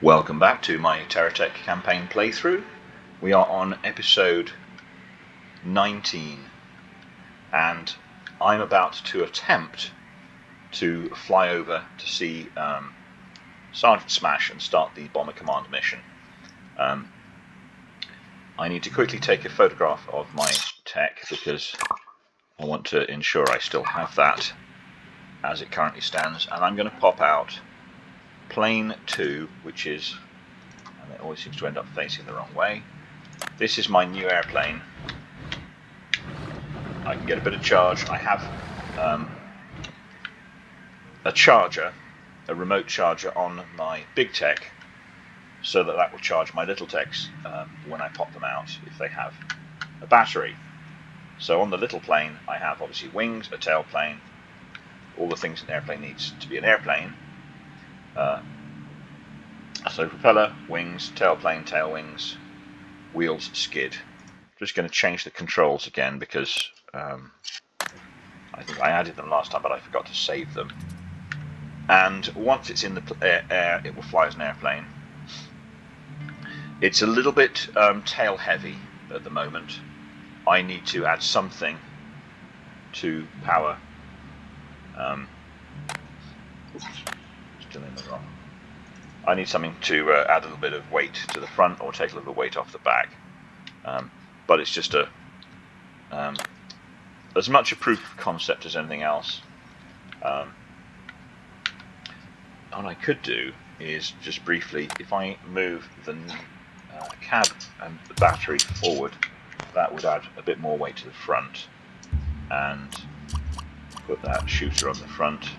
Welcome back to my TerraTech campaign playthrough. We are on episode 19 and I'm about to attempt to fly over to see Sergeant Smash and start the Bomber Command mission. I need to quickly take a photograph of my tech because I want to ensure I still have that as it currently stands, and I'm going to pop out plane 2, which is, and it always seems to end up facing the wrong way. This is my new airplane. I can get a bit of charge. I have a charger, a remote charger on my big tech, so that will charge my little techs when I pop them out if they have a battery. So on the little plane I have obviously wings, a tailplane, all the things an airplane needs to be an airplane. So propeller, wings, tailplane, tail wings, wheels, skid. Just going to change the controls again because I think I added them last time but I forgot to save them. And once it's in the air it will fly as an airplane. It's a little bit tail heavy at the moment. I need to add something to power. Still in the wrong. I need something to add a little bit of weight to the front or take a little bit of weight off the back. But it's just as much a proof of concept as anything else. What I could do is just briefly, if I move the cab and the battery forward, that would add a bit more weight to the front, and put that shooter on the front.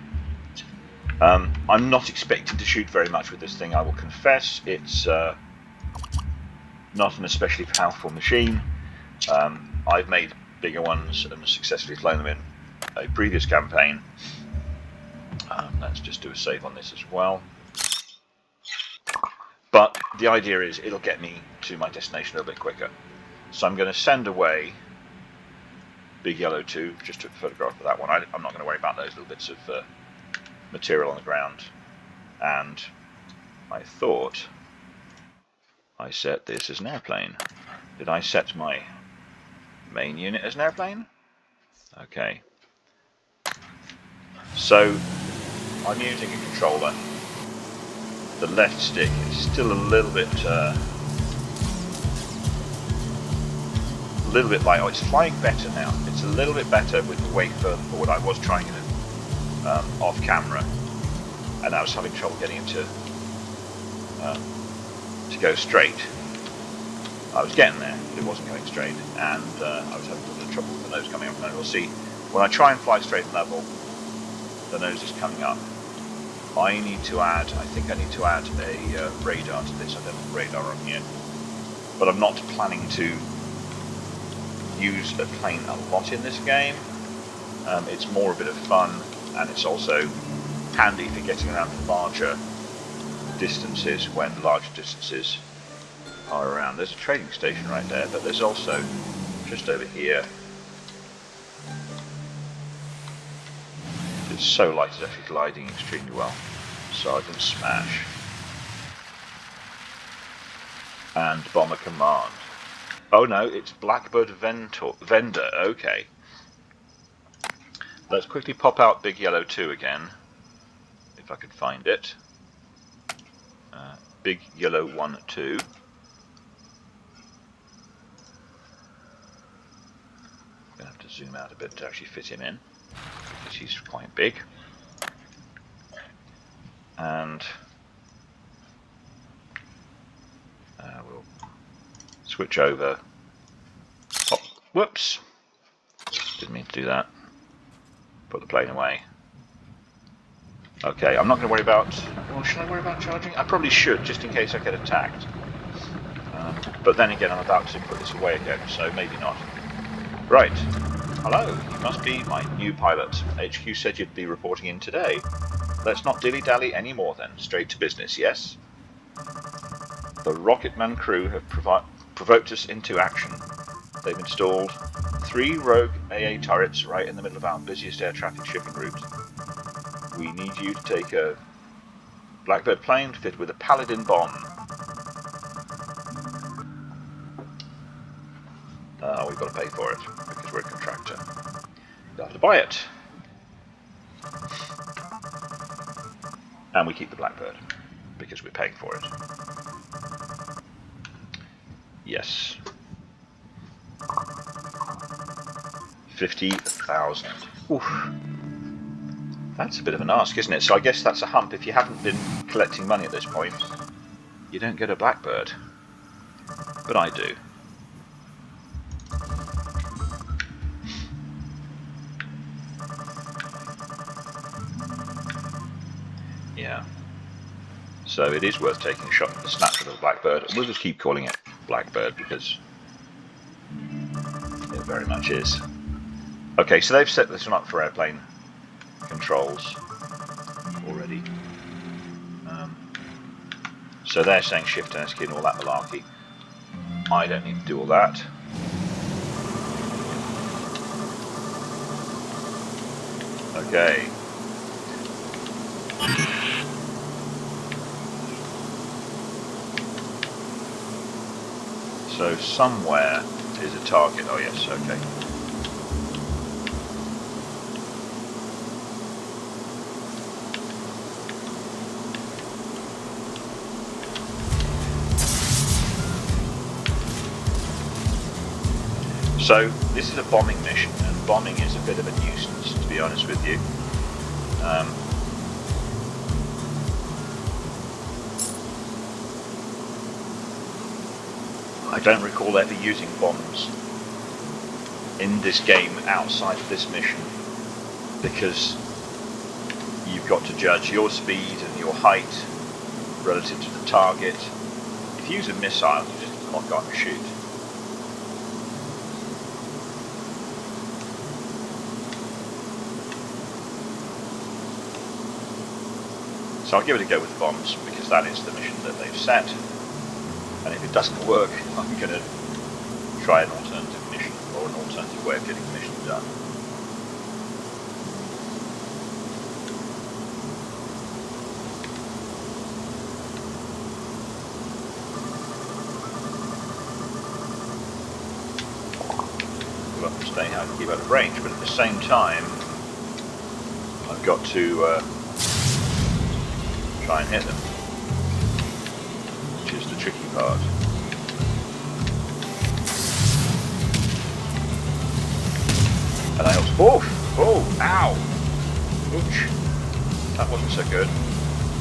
I'm not expecting to shoot very much with this thing, I will confess. It's not an especially powerful machine. I've made bigger ones and successfully flown them in a previous campaign. Let's just do a save on this as well. But the idea is it'll get me to my destination a little bit quicker. So I'm going to send away Big Yellow 2, just took a photograph of that one. I'm not going to worry about those little bits of material on the ground. And I thought I set this as an airplane. Did I set my main unit as an airplane? Okay. So I'm using a controller. The left stick is still a little bit light. Oh, it's flying better now. It's a little bit better with the weight further forward. I was trying it off camera, and I was having trouble getting it to go straight. I was getting there, but it wasn't going straight, and I was having a little bit of trouble with the nose coming up. And you'll see when I try and fly straight and level, the nose is coming up. I think I need to add a radar to this. I don't have radar on here, but I'm not planning to use a plane a lot in this game. It's more a bit of fun, and it's also handy for getting around larger distances when larger distances are around. There's a trading station right there, but there's also just over here. It's so light, it's actually gliding extremely well. Sergeant Smash and Bomber Command. Oh no, it's Blackbird Vendor. Okay. Let's quickly pop out Big Yellow 2 again, if I could find it. Big Yellow 1, 2. I'm going to have to zoom out a bit to actually fit him in, because he's quite big. And we'll switch over. Oh, whoops! Didn't mean to do that. Put the plane away. Okay, I'm not going to worry about... Well, should I worry about charging? I probably should, just in case I get attacked. But then again, I'm about to put this away again, so maybe not. Right. Hello, you must be my new pilot. HQ said you'd be reporting in today. Let's not dilly-dally any more then. Straight to business, yes? The Rocketman crew have provoked us into action. They've installed 3 rogue AA turrets right in the middle of our busiest air traffic shipping route. We need you to take a Blackbird plane fitted with a Paladin bomb. We've got to pay for it because we're a contractor. You'll have to buy it. And we keep the Blackbird because we're paying for it. Yes. 50,000. Oof. That's a bit of an ask, isn't it? So I guess that's a hump. If you haven't been collecting money at this point, you don't get a Blackbird. But I do. Yeah. So it is worth taking a shot at the snapshot of the Blackbird. We'll just keep calling it Blackbird because it very much is. Okay, so they've set this one up for airplane controls already. So they're saying shift and SQ and all that malarkey. I don't need to do all that. Okay. So somewhere is a target. Oh yes, okay. So this is a bombing mission, and bombing is a bit of a nuisance, to be honest with you. I don't recall ever using bombs in this game outside of this mission, because you've got to judge your speed and your height relative to the target. If you use a missile, you just lock on and shoot. So I'll give it a go with the bombs, because that is the mission that they've set. And if it doesn't work, I'm going to try an alternative mission, or an alternative way of getting the mission done. Give up and stay high to keep out of range, but at the same time, I've got to try and hit them, which is the tricky part. And I also, ow, ouch, that wasn't so good.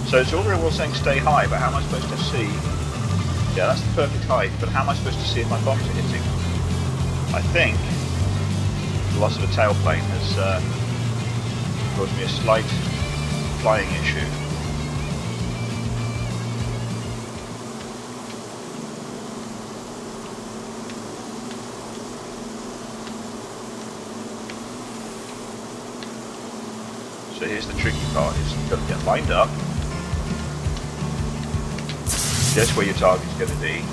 So it's all very well saying stay high, but how am I supposed to see? Yeah, that's the perfect height, but how am I supposed to see if my bombs are hitting? I think the loss of a tailplane has caused me a slight flying issue. So here's the tricky part, is you've got to get lined up, guess where your target's going to be,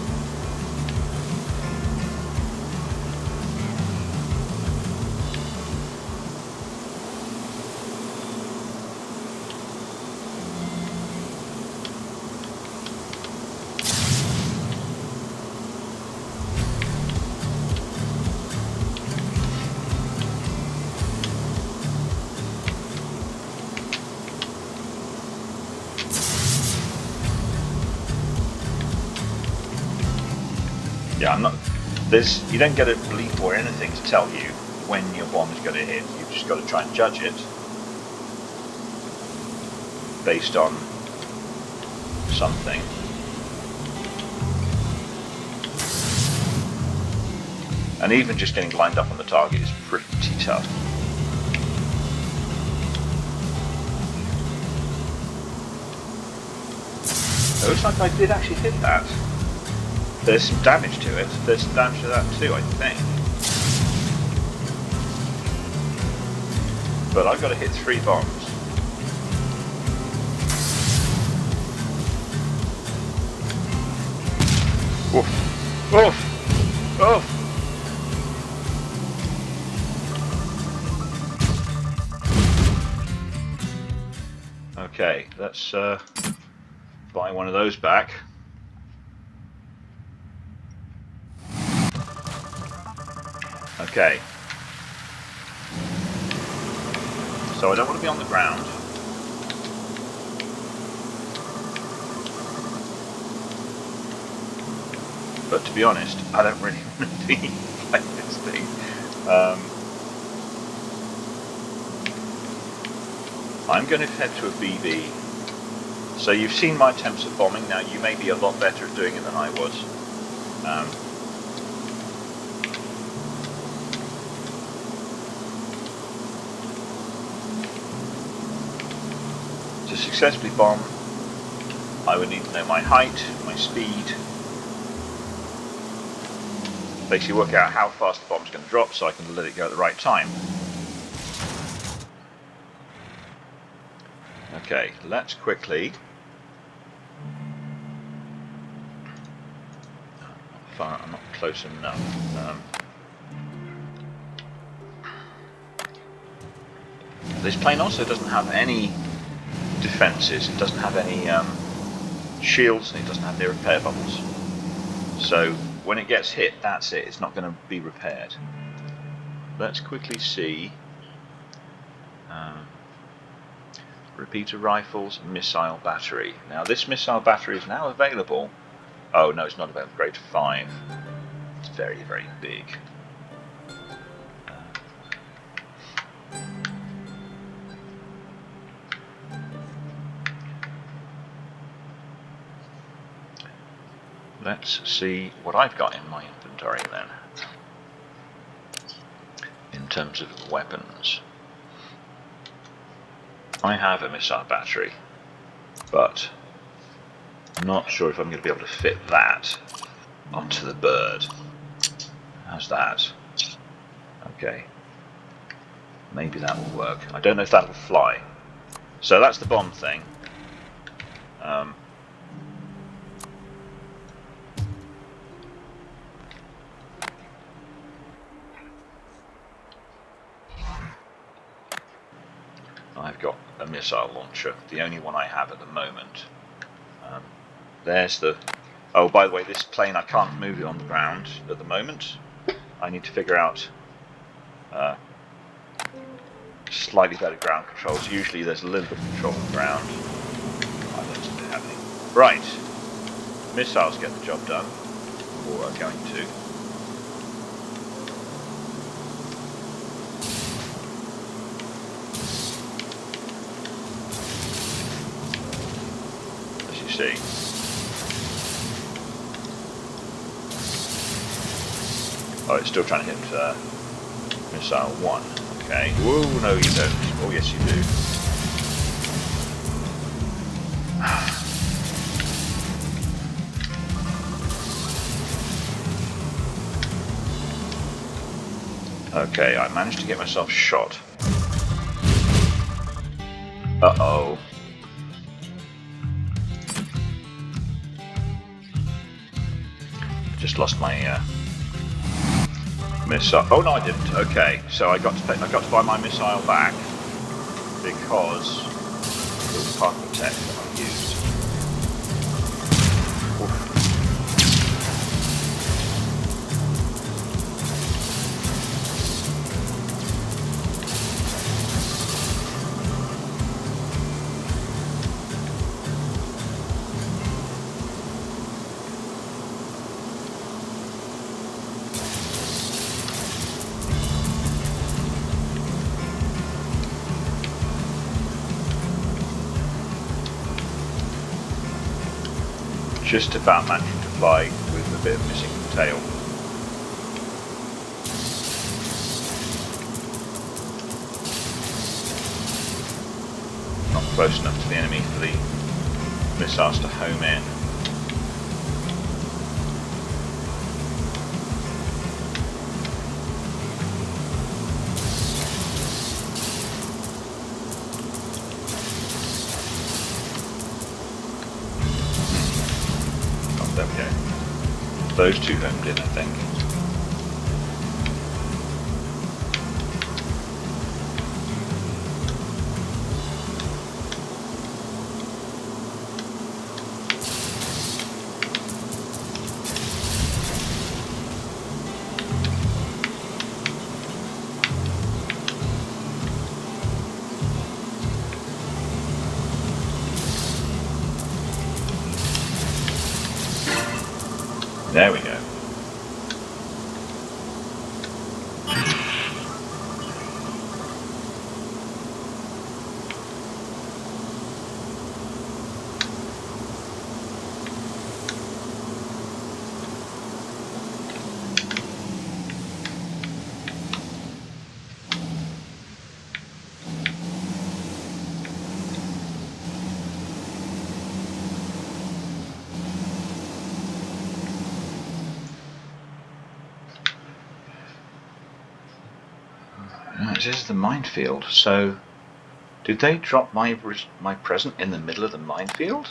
yeah, you don't get a bleep or anything to tell you when your bomb is going to hit. You've just got to try and judge it based on something. And even just getting lined up on the target is pretty tough. It looks like I did actually hit that. There's some damage to it. There's some damage to that too, I think. But I've got to hit 3 bombs. Oof. Oof. Oof. Okay, let's buy one of those back. Okay. So I don't want to be on the ground. But to be honest, I don't really want to be playing this thing. I'm going to head to a BB. So you've seen my attempts at bombing. Now you may be a lot better at doing it than I was. To successfully bomb, I would need to know my height, my speed, basically work out how fast the bomb's going to drop so I can let it go at the right time. Okay, let's quickly... I'm not close enough. This plane also doesn't have any defences, it doesn't have any shields, and it doesn't have any repair bubbles. So when it gets hit, that's it, it's not going to be repaired. Let's quickly see. Repeater rifles, missile battery. Now this missile battery is now available. Oh no, it's not available, grade 5. It's very, very big. Let's see what I've got in my inventory then, in terms of weapons. I have a missile battery, but I'm not sure if I'm going to be able to fit that onto the bird. How's that? Okay, maybe that will work. I don't know if that will fly. So that's the bomb thing. I've got a missile launcher, the only one I have at the moment. There's the... Oh, by the way, this plane, I can't move it on the ground at the moment. I need to figure out slightly better ground controls. Usually there's a little bit of control on the ground. I don't seem to have any. Right. Missiles get the job done, or are going to. See. Oh, it's still trying to hit missile 1. Okay. Whoa, no you don't. Oh yes you do. Okay, I managed to get myself shot. Uh-oh. Just lost my missile. Oh no, I didn't. Okay, so I got to buy my missile back because it was part of the tech that I used. Oof. Just about managing to fly with a bit of missing the tail. Not close enough to the enemy for the missiles to home in. There we go. Those two homed in, I think. There we go. This is the minefield. So, did they drop my present in the middle of the minefield?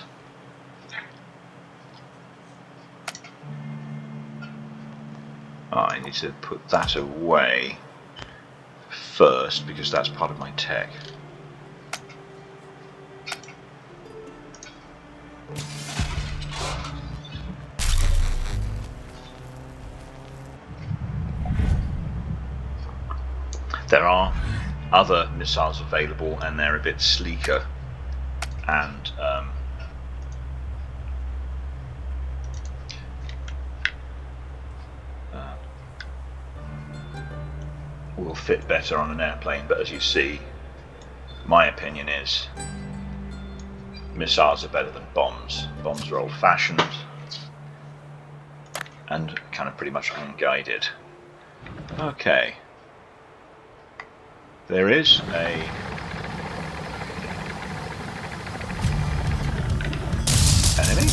Oh, I need to put that away first because that's part of my tech. There are other missiles available, and they're a bit sleeker and will fit better on an airplane. But as you see, my opinion is missiles are better than bombs. Bombs are old-fashioned and kind of pretty much unguided. Okay. There is a enemy.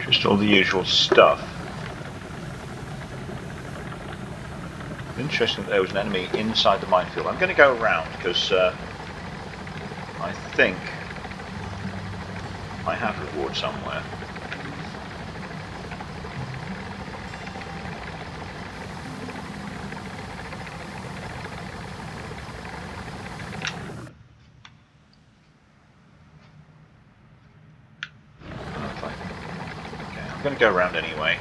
Just all the usual stuff. Interesting that there was an enemy inside the minefield. I'm going to go around because I think I have reward somewhere. I'm going to go around anyway.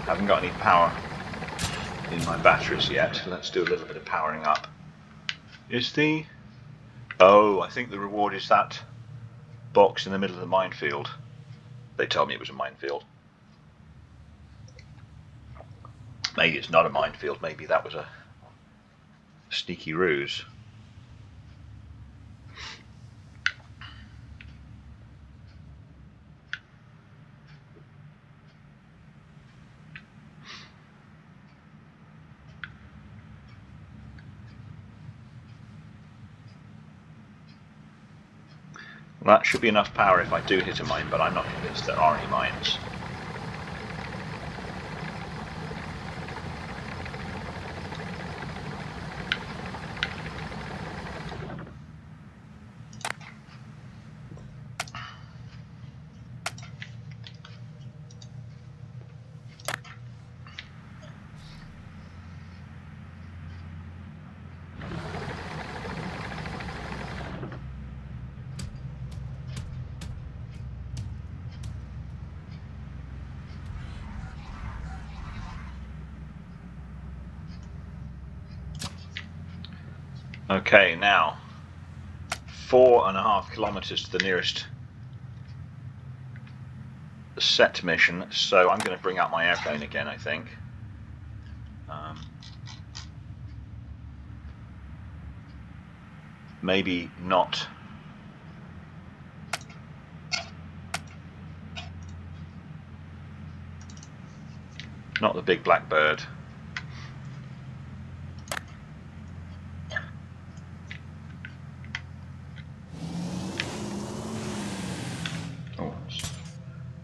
Haven't got any power in my batteries yet. Let's do a little bit of powering up. Is the... Oh, I think the reward is that box in the middle of the minefield. They told me it was a minefield. Maybe it's not a minefield. Maybe that was a sneaky ruse. Well, that should be enough power if I do hit a mine, but I'm not convinced there are any mines. Okay, now 4.5 kilometers to the nearest set mission, so I'm going to bring out my airplane again, I think. Maybe not. Not the big black bird.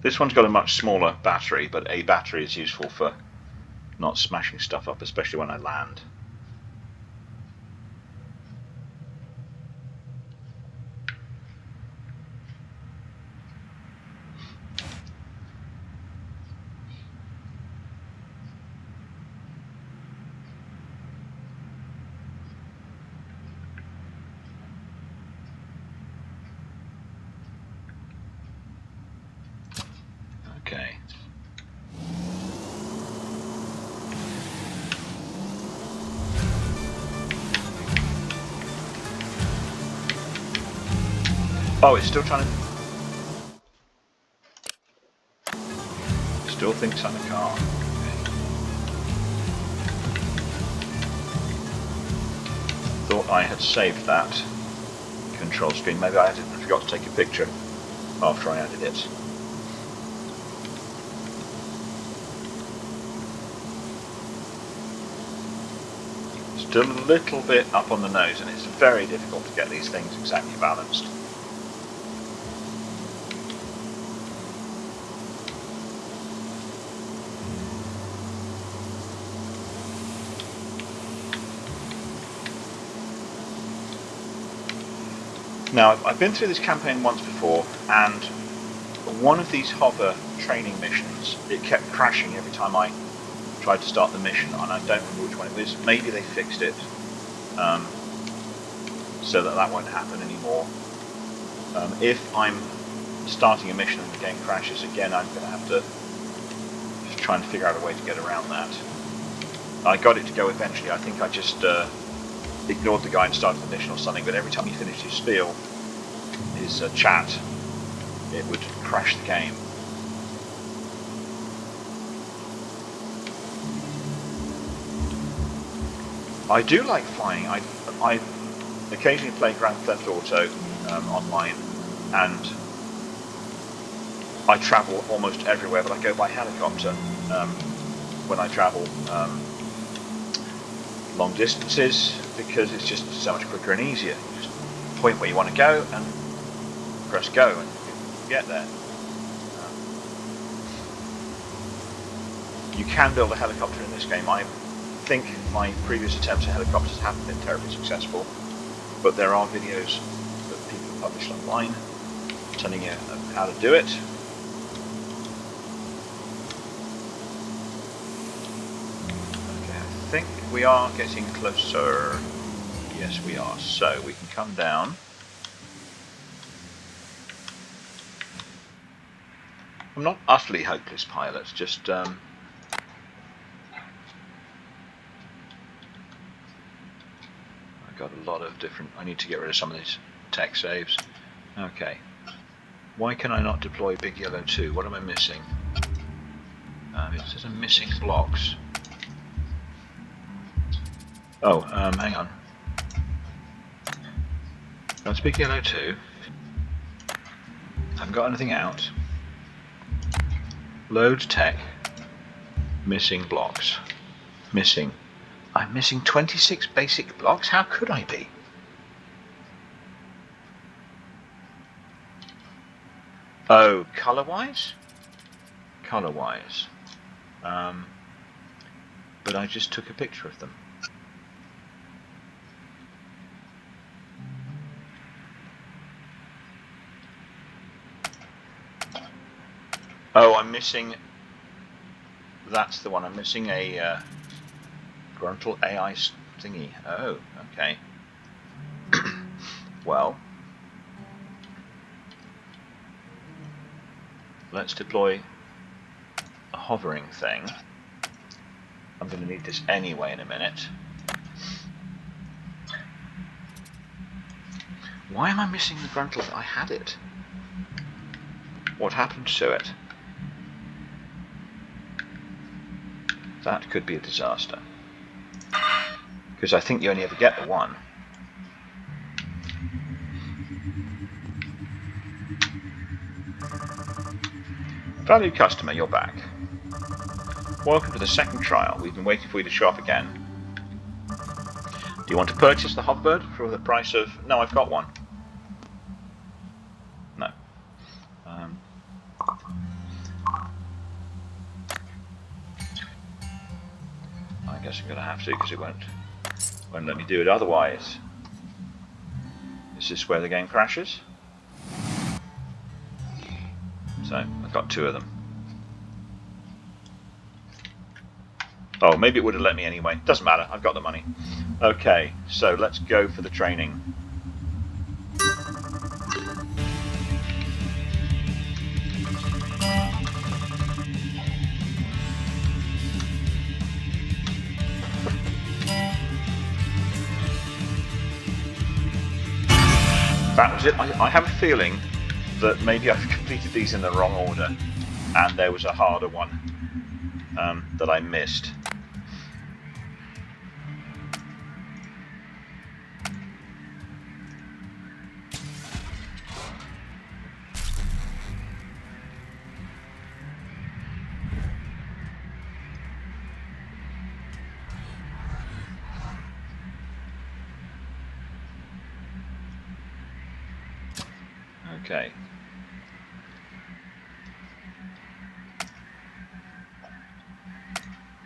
This one's got a much smaller battery, but a battery is useful for not smashing stuff up, especially when I land. Oh, it's still trying to... Still thinks I'm a car. Thought I had saved that control screen. Maybe I forgot to take a picture after I added it. Still a little bit up on the nose, and it's very difficult to get these things exactly balanced. Now, I've been through this campaign once before, and one of these hover training missions, it kept crashing every time I tried to start the mission, and I don't remember which one it was. Maybe they fixed it so that won't happen anymore. If I'm starting a mission and the game crashes again, I'm going to have to just try and figure out a way to get around that. I got it to go eventually. I think I just ignored the guy and started the mission or something, but every time he finished his spiel, his chat, it would crash the game. I do like flying. I occasionally play Grand Theft Auto online, and I travel almost everywhere, but I go by helicopter when I travel long distances, because it's just so much quicker and easier. You just point where you want to go and press go, and you get there. You can build a helicopter in this game. I think my previous attempts at helicopters haven't been terribly successful, but there are videos that people have published online telling you how to do it. Okay, I think we are getting closer. Yes, we are. So we can come down. I'm not utterly hopeless, pilots, just got a lot of different... I need to get rid of some of these tech saves. Okay. Why can I not deploy Big Yellow 2? What am I missing? It says I'm missing blocks. Oh, hang on. That's Big Yellow 2. I haven't got anything out. Load tech. Missing blocks. Missing. I'm missing 26 basic blocks? How could I be? Oh, colour-wise? Colour-wise. But I just took a picture of them. Oh, I'm missing... That's the one. I'm missing a... Gruntle AI thingy. Oh, okay. Well, let's deploy a hovering thing. I'm going to need this anyway in a minute. Why am I missing the Gruntle? I had it. What happened to it? That could be a disaster. Because I think you only ever get the one. Valued customer, you're back. Welcome to the second trial. We've been waiting for you to show up again. Do you want to purchase the hoverbird for the price of... No, I've got one. No. I guess I'm going to have to, because it won't let me do it otherwise. Is this where the game crashes? So, I've got two of them. Oh, maybe it would have let me anyway. Doesn't matter, I've got the money. Okay, so let's go for the training. That was it. I have a feeling that maybe I've completed these in the wrong order, and there was a harder one that I missed. Okay.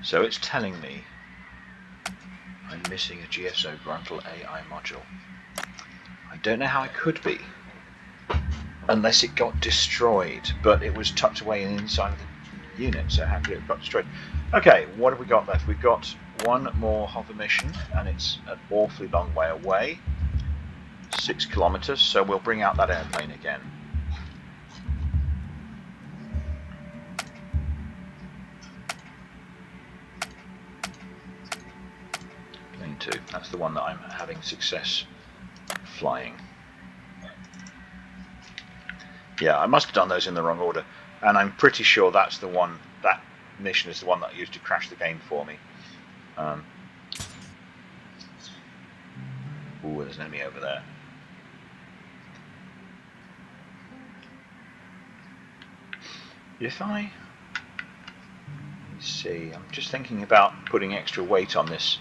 So it's telling me I'm missing a GSO Gruntle AI module. I don't know how it could be, unless it got destroyed, but it was tucked away inside of the unit, so how could it have got destroyed? Okay, what have we got left? We've got one more hover mission, and it's an awfully long way away, 6 kilometers, so we'll bring out that airplane again. Plane 2, that's the one that I'm having success flying. Yeah, I must have done those in the wrong order, and I'm pretty sure that's the one, that mission is the one that I used to crash the game for me. Ooh, there's an enemy over there. If I... let's see, I'm just thinking about putting extra weight on this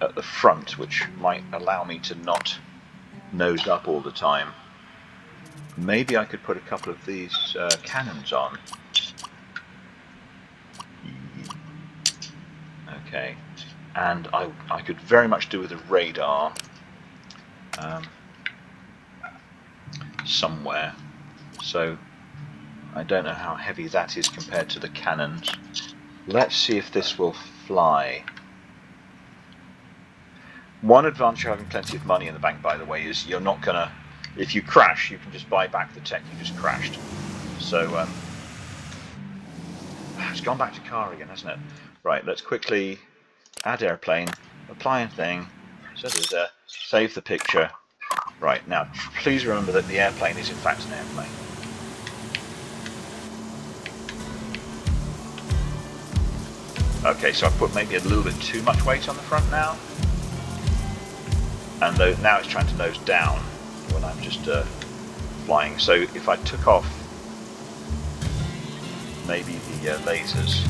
at the front, which might allow me to not nose up all the time. Maybe I could put a couple of these cannons on. Okay, and I could very much do with a radar somewhere. So I don't know how heavy that is compared to the cannons. Let's see if this will fly. One advantage of having plenty of money in the bank, by the way, is you're not gonna, if you crash, you can just buy back the tech you just crashed. So it's gone back to car again, hasn't it? Right, let's quickly add airplane, apply a thing, save the picture. Right, now please remember that the airplane is in fact an airplane. Okay, so I put maybe a little bit too much weight on the front now. And now it's trying to nose down when I'm just flying. So if I took off maybe the lasers.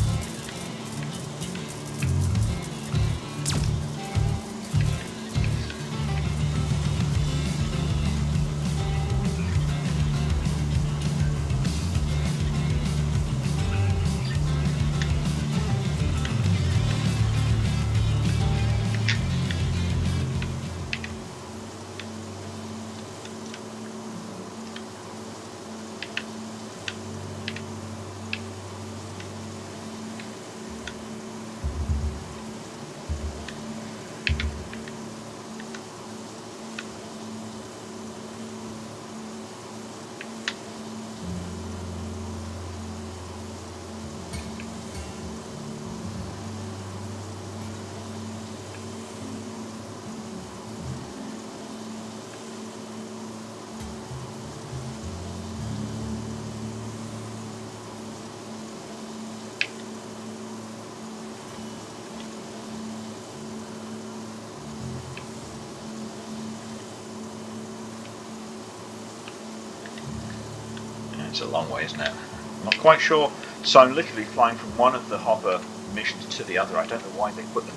It's a long way, isn't it? I'm not quite sure. So I'm literally flying from one of the hopper missions to the other. I don't know why they put them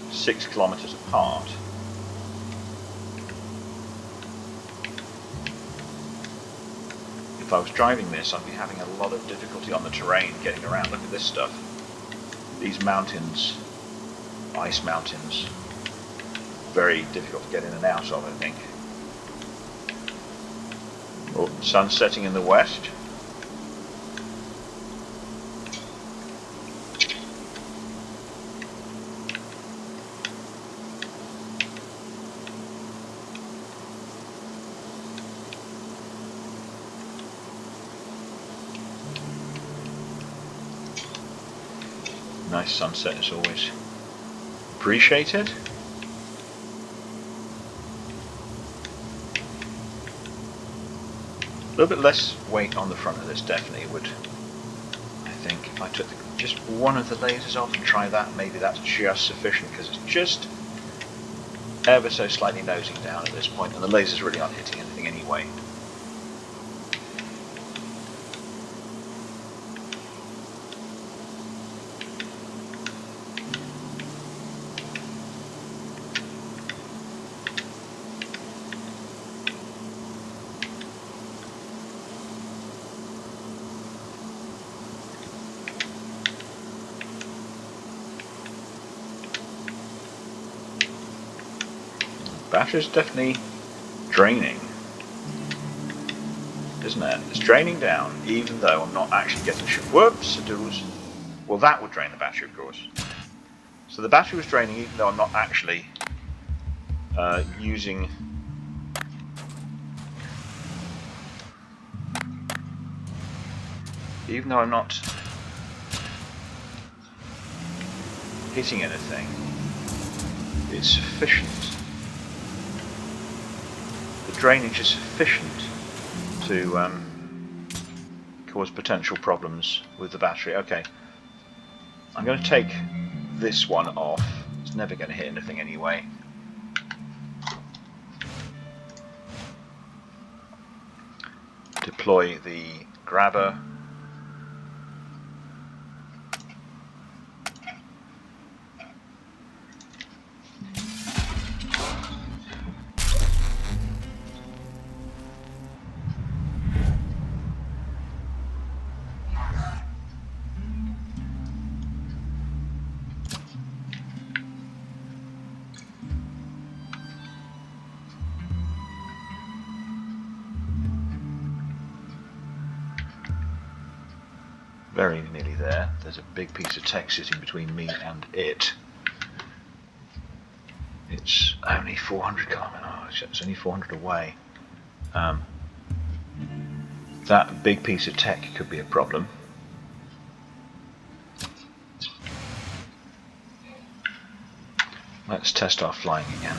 6 kilometers apart. If I was driving this, I'd be having a lot of difficulty on the terrain getting around. Look at this stuff. These mountains, ice mountains, very difficult to get in and out of, I think. Oh, sun setting in the west. Nice sunset as always. Appreciated. little bit less weight on the front of this definitely would, I think, if I took just one of the lasers off and try that, maybe that's just sufficient, because it's just ever so slightly nosing down at this point, and the lasers really aren't hitting anything anyway. Battery's definitely draining, isn't it? It's draining down, even though I'm not actually getting whoops, well, that would drain the battery, of course. So the battery was draining even though I'm not actually using even though I'm not hitting anything, it's sufficient. The drainage is sufficient to cause potential problems with the battery. Okay, I'm going to take this one off. It's never going to hit anything anyway. Deploy the grabber. Very nearly there. There's a big piece of tech sitting between me and it. It's only 400 kilometers. Oh, it's only 400 away. That big piece of tech could be a problem. Let's test our flying again.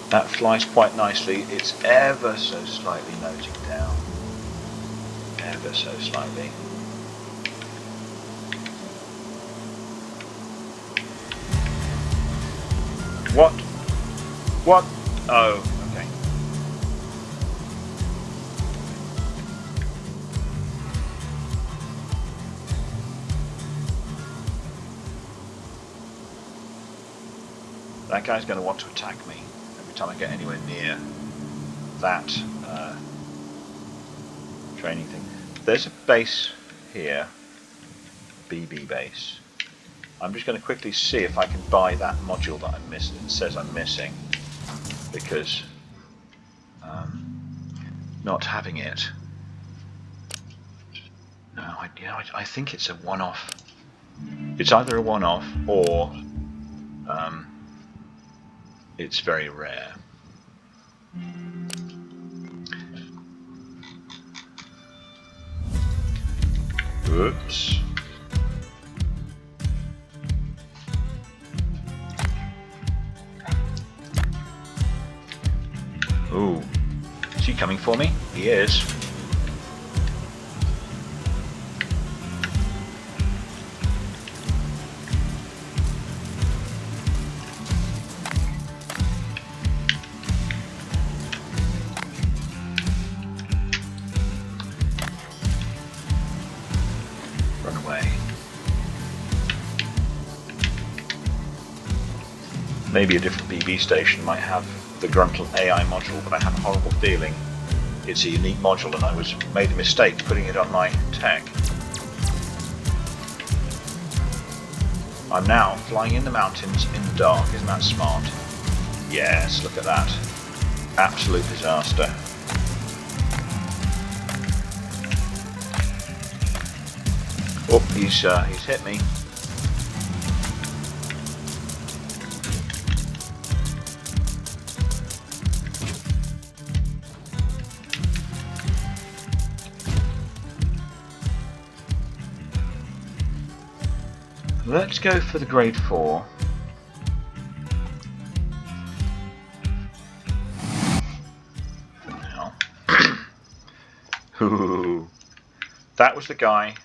That flies quite nicely. It's ever so slightly nosing down. Ever so slightly. What? What? Oh, okay. That guy's going to want to attack me time I get anywhere near that training thing. There's a base here, BB base. I'm just going to quickly see if I can buy that module that I'm missing. It says I'm missing, because not having it. No, I think it's a one-off. It's either a one-off or it's very rare. Oops. Ooh. Is he coming for me? He is. Maybe a different BB station might have the Gruntle AI module, but I have a horrible feeling it's a unique module and I made a mistake putting it on my tech. I'm now flying in the mountains in the dark. Isn't that smart? Yes, look at that. Absolute disaster. Oh, he's hit me. Let's go for the grade 4. Now. Ooh, that was the guy.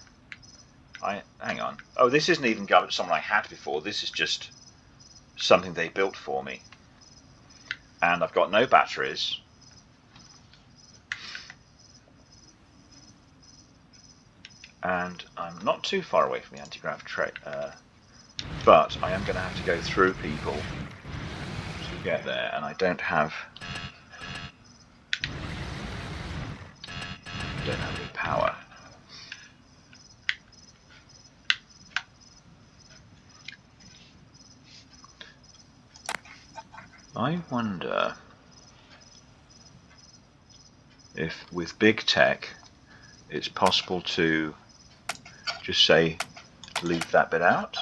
Hang on. Oh, this isn't even someone I had before. This is just something they built for me. And I've got no batteries. And I'm not too far away from the anti-grav tray, but I am going to have to go through people to get there, and I don't have any power. I wonder if with big tech it's possible to just say leave that bit out.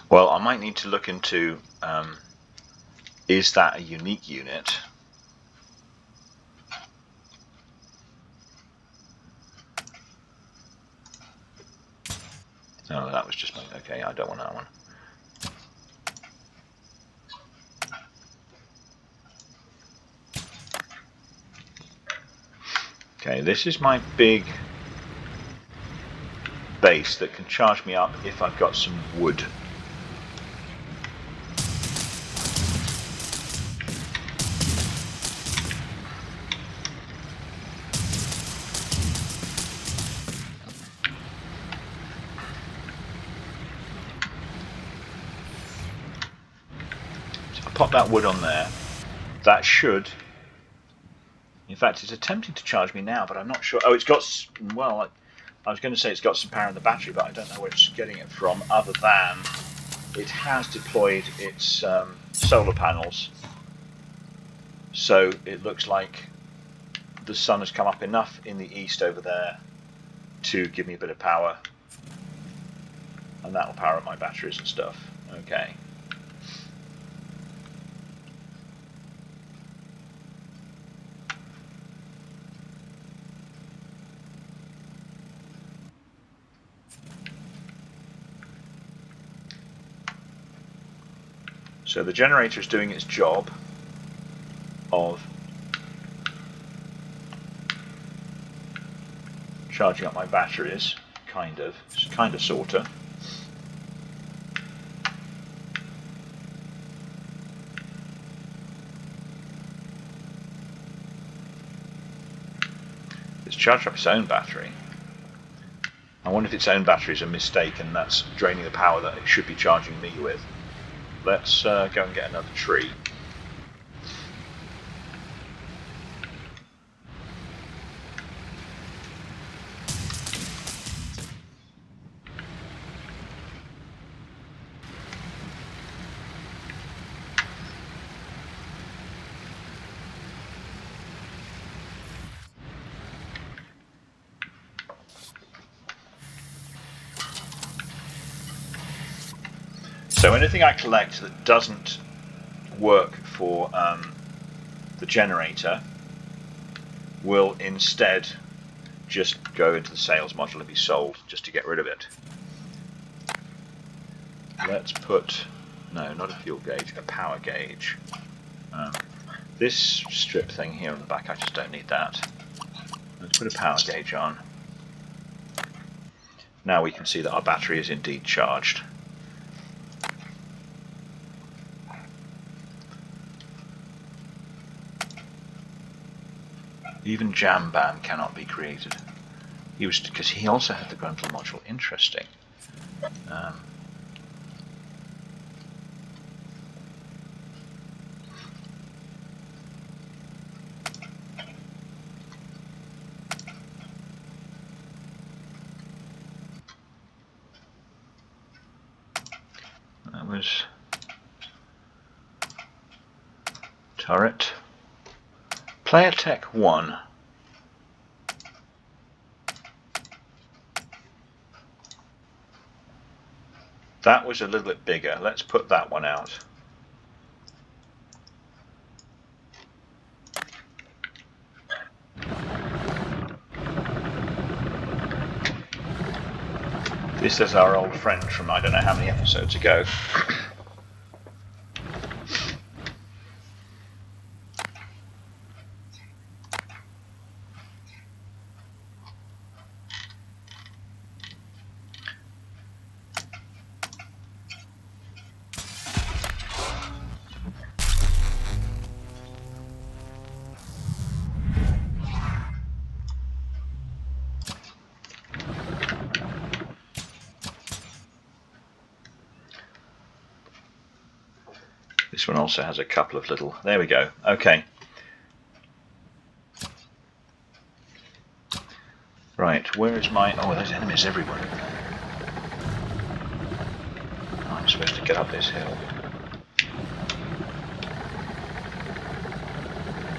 Well, I might need to look into is that a unique unit? Oh, that was just my... Okay, I don't want that one. Okay, this is my big base that can charge me up if I've got some wood. Pop that wood on there. That should, in fact, it's attempting to charge me now, but I'm not sure. Oh, it's got, well, I was going to say it's got some power in the battery, but I don't know where it's getting it from, other than it has deployed its solar panels. So it looks like the sun has come up enough in the east over there to give me a bit of power, and that will power up my batteries and stuff. Okay. So the generator is doing its job of charging up my batteries, kind of, sorta. It's charged up its own battery. I wonder if its own battery is a mistake and that's draining the power that it should be charging me with. Let's go and get another tree. So anything I collect that doesn't work for the generator will instead just go into the sales module and be sold, just to get rid of it. Let's put, no, not a fuel gauge, a power gauge. This strip thing here on the back, I just don't need that. Let's put a power gauge on. Now we can see that our battery is indeed charged. Even Jambam cannot be created. He was, because he also had the Gruntle module. Interesting. That was turret. TerraTech 1. That was a little bit bigger. Let's put that one out. This is our old friend from I don't know how many episodes ago. This one also has a couple of little... There we go. Okay. Right, where is my... Oh, there's enemies everywhere. I'm supposed to get up this hill.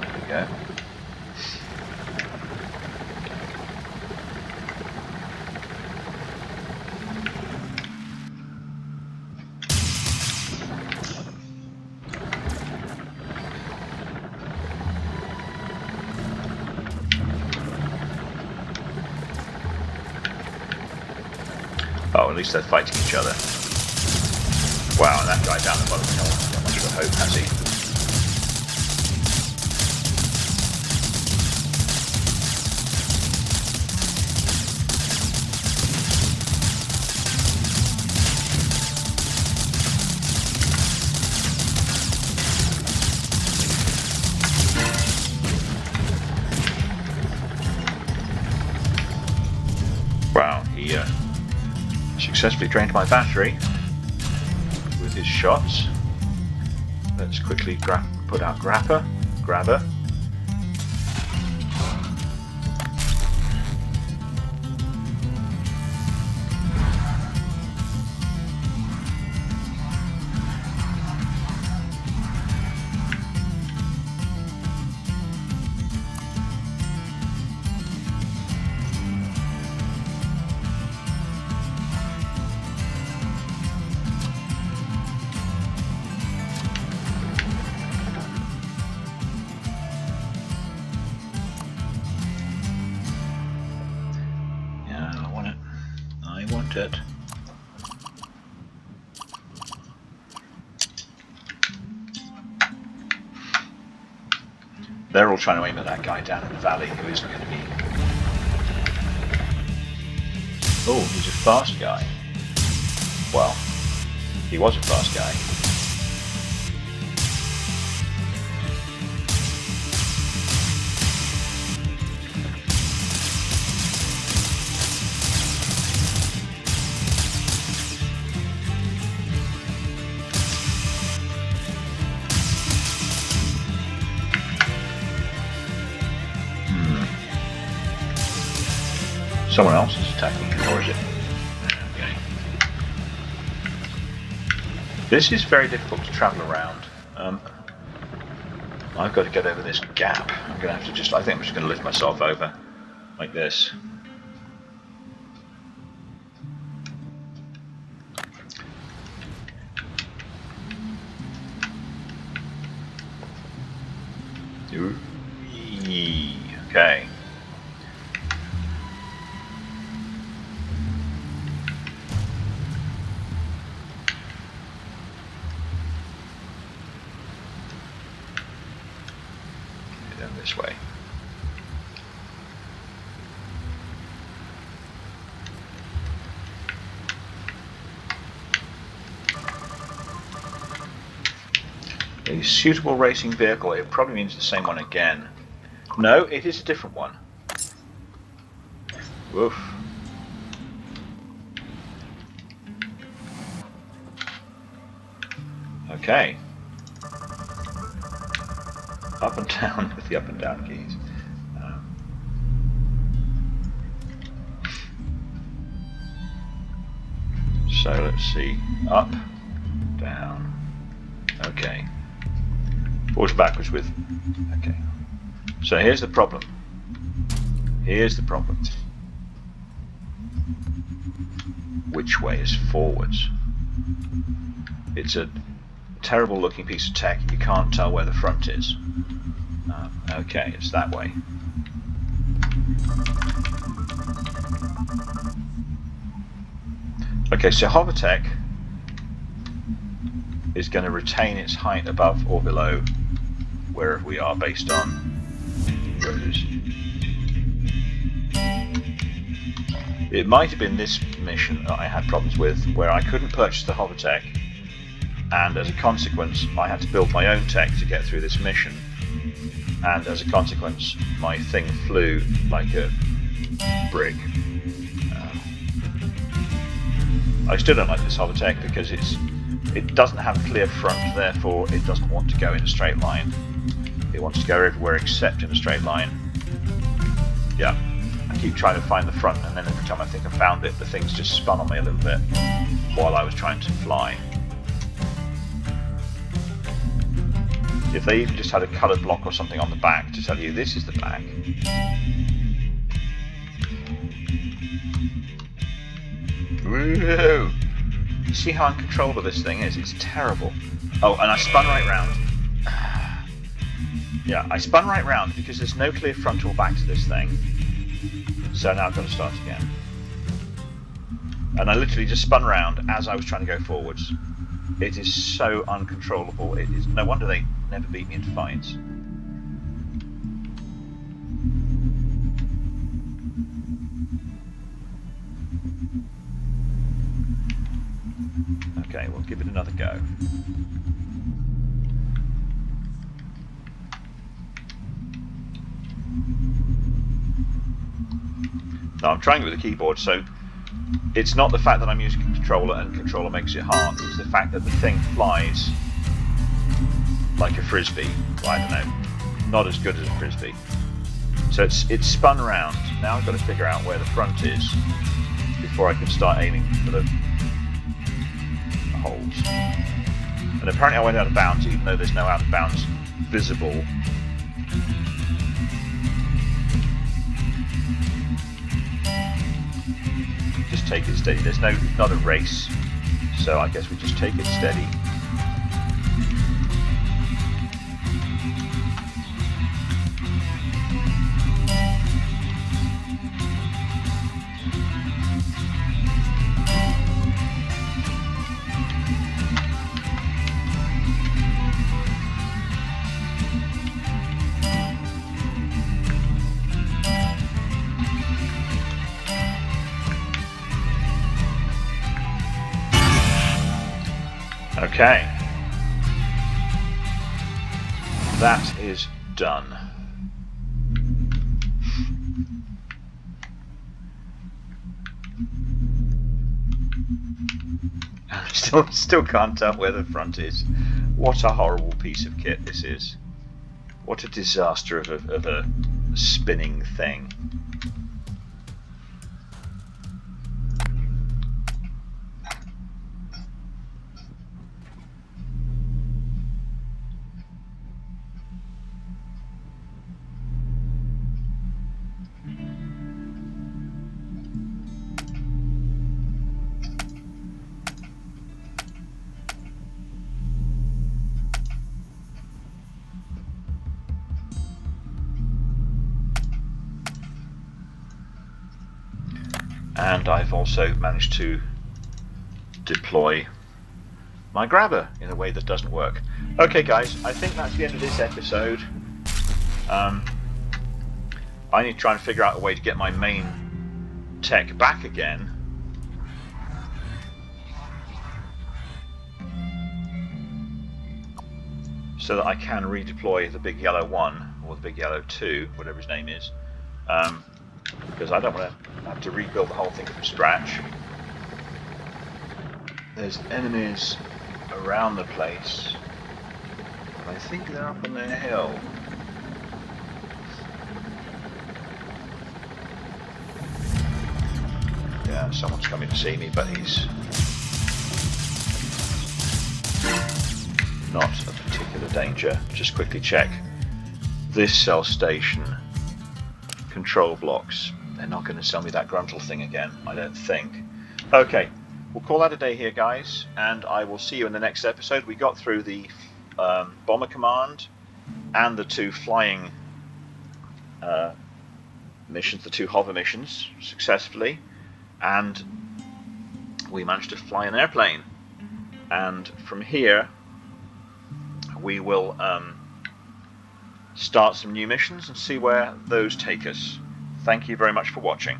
There we go. Oh, at least they're fighting each other. Wow, and that guy down the bottom hasn't got much of a hope, has he? Wow, he successfully drained my battery with his shots. Let's quickly put out grabber. It. They're all trying to aim at that guy down in the valley who isn't going to be... Oh, he's a fast guy. Well, he was a fast guy. Someone else is attacking him, or is it? Okay. This is very difficult to travel around. I've got to get over this gap. I'm going to have to just... I think I'm just going to lift myself over like this. Okay. This way. A suitable racing vehicle. It probably means the same one again. No, it is a different one. Woof. Okay. Up and down with the up and down keys. So let's see. Up, down. Okay. Forwards, backwards with. Okay. So here's the problem. Here's the problem. Which way is forwards? It's a terrible looking piece of tech. You can't tell where the front is. Okay, it's that way. Okay, so hovertech is going to retain its height above or below wherever we are based on rows. It might have been this mission that I had problems with, where I couldn't purchase the hovertech, and as a consequence I had to build my own tech to get through this mission, and as a consequence my thing flew like a brick. I still don't like this hovertech because it doesn't have a clear front, therefore it doesn't want to go in a straight line. It wants to go everywhere except in a straight line. Yeah, I keep trying to find the front, and then every time I think I found it, the thing's just spun on me a little bit while I was trying to fly. If they even just had a coloured block or something on the back to tell you this is the back. Woo! You see how uncontrollable this thing is? It's terrible. Oh, and I spun right round. Yeah, I spun right round because there's no clear front or back to this thing. So now I've got to start again. And I literally just spun round as I was trying to go forwards. It is so uncontrollable. It is no wonder they never beat me into fights. Okay, we'll give it another go. Now I'm trying it with a keyboard, so it's not the fact that I'm using a controller and controller makes it hard, it's the fact that the thing flies like a frisbee. Well, I don't know, not as good as a frisbee. So it's spun round. Now I've got to figure out where the front is before I can start aiming for the holes. And apparently I went out of bounds, even though there's no out of bounds visible. Just take it steady. There's not a race, so I guess we just take it steady. Okay, that is done. I still can't tell where the front is. What a horrible piece of kit this is. What a disaster of a spinning thing. And I've also managed to deploy my grabber in a way that doesn't work. Okay guys, I think that's the end of this episode. I need to try and figure out a way to get my main tech back again. So that I can redeploy the big yellow 1, or the big yellow 2, whatever his name is. Because I don't want to have to rebuild the whole thing from scratch. There's enemies around the place. I think they're up on their hill. Yeah, someone's coming to see me, but he's not a particular danger. Just quickly check this cell station control blocks. They're not going to sell me that gruntle thing again, I don't think. Okay, we'll call that a day here, guys, and I will see you in the next episode. We got through the bomber command and the 2 flying missions, the 2 hover missions, successfully, and we managed to fly an airplane. And from here, we will start some new missions and see where those take us. Thank you very much for watching.